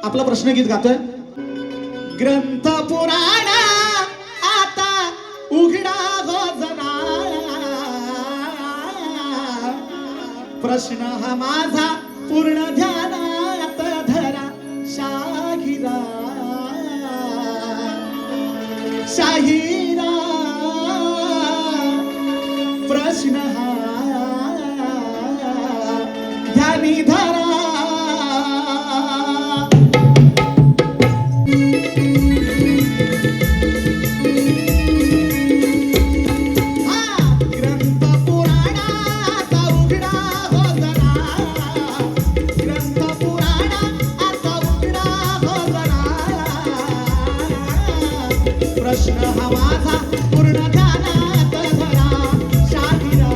आपला प्रश्न गीत गातोय. ग्रंथ पुराण आता उघडा हो जरा, प्रश्न हा माझा पूर्ण ध्यानात धरा. शाहिरा शाहिरा प्रश्न हा ध्यानी धरा. प्रश्न हा माझा पूर्ण ध्यानात धरा. शाहिरा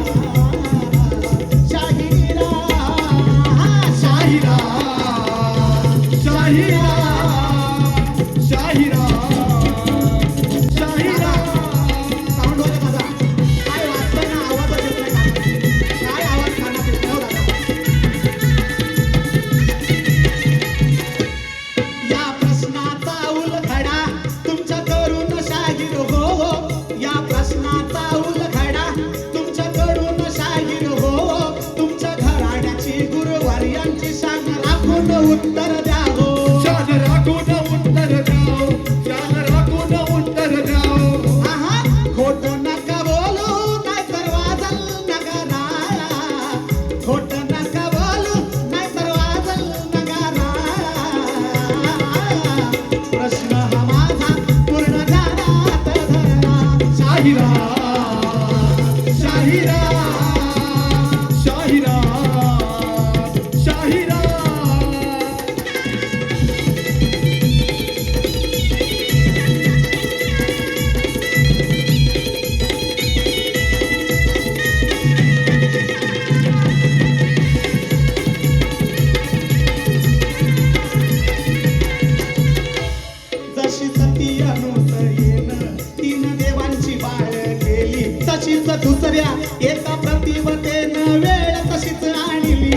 शाहिरा शाहिरा शाहिरा शाहिरा शाहिरा. साऊंड होते माझा काय वाटतं ना, आवाज येत नाही. काय आवाज खाना पिळवला या प्रश्नाचा उलगडा तुमच्या करून शाहीर हो. या प्रश्नाचा उलगडा तुमच्याकडून शाहीर हो. तुमच्या घराण्याची गुरुवार्यांची शान राखून उत्तर द्या हो. शान राखून उत्तर द्या, शान राखून उत्तर द्या. खोट नका बोलू नाही तर वाजल नगारा. खोट नका बोलू नाही तर वाजल नगारा. प्रश्न हा माझा पूर्ण ध्यानात धरा. शाहिरा शाहिरा शाहिरा शाहिरा. जशी सती अनुसयेनं तीन देवांची बाळ केली, तशीच दुसऱ्या एका प्रतिवतेनं वेळ तशीच आणली.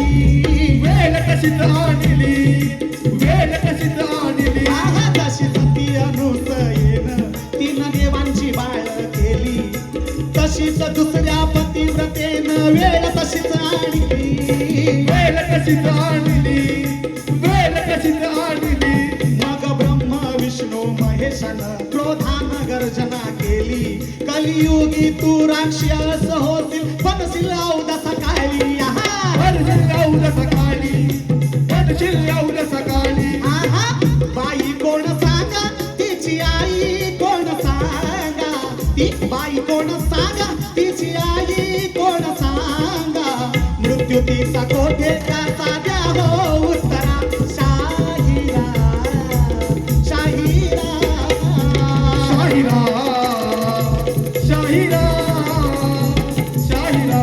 वेळ कशीच आणली, वेळ कशीच आणली. जशी सती अनुसयेनं तीन देवांची बाळ केली, तशीच दुसऱ्या पतिव्रतेनं वेळ तशीच आणली. वेळ कशीच आणली, वेळ कशीच आणली. मग ब्रह्म विष्णू महेशानं क्रोधानं गर्जना केली. कलियुगी तू राक्षस होतील बनशील औदा सकाळी. बनशील औदा सकाळी, बनशील औदा सकाळी. बाई कोण सांगा, तिची आई कोण सांगा. ती बाई कोण सांगा, तिची आई कोण सांगा. मृत्यू तिचा कोठे त्याचा द्या हो उत्तरा. शाहिरा शाहिरा शाहिरा शाहिरा शाहिरा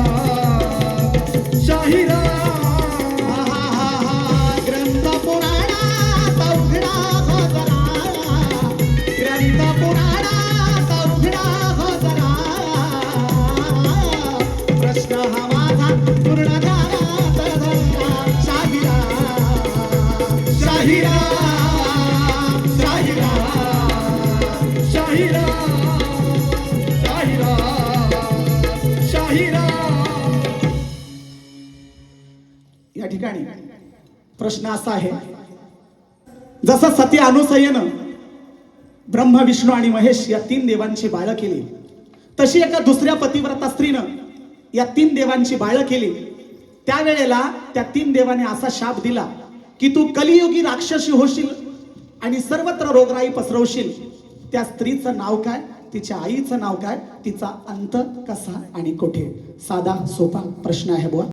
शाहिरा. ग्रंथ पुराणात उघडा हो जरा. ग्रंथ पुराणात उघडा हो जरा. प्रश्न हा माझा पूर्ण ध्यानात धरा. शाहिरा शाहिरा शाहिरा शाहिरा शाहिरा शाहिरा. या ठिकाणी प्रश्न असा आहे, जसं सती अनुसयेनं ब्रह्म विष्णू आणि महेश या तीन देवांची बाळ केली, तशी एका दुसऱ्या पतिव्रता स्त्रीनं या तीन देवांची बाळ केली. त्यावेळेला त्या तीन देवाने असा शाप दिला की तू कलियुगी राक्षसी होशील आणि सर्वत्र रोगराई पसरवशील. त्या स्त्रीचं नाव काय, तिच्या आईचं नाव काय, तिचा अंत कसा आणि कुठे. साधा सोपा प्रश्न आहे बुवा.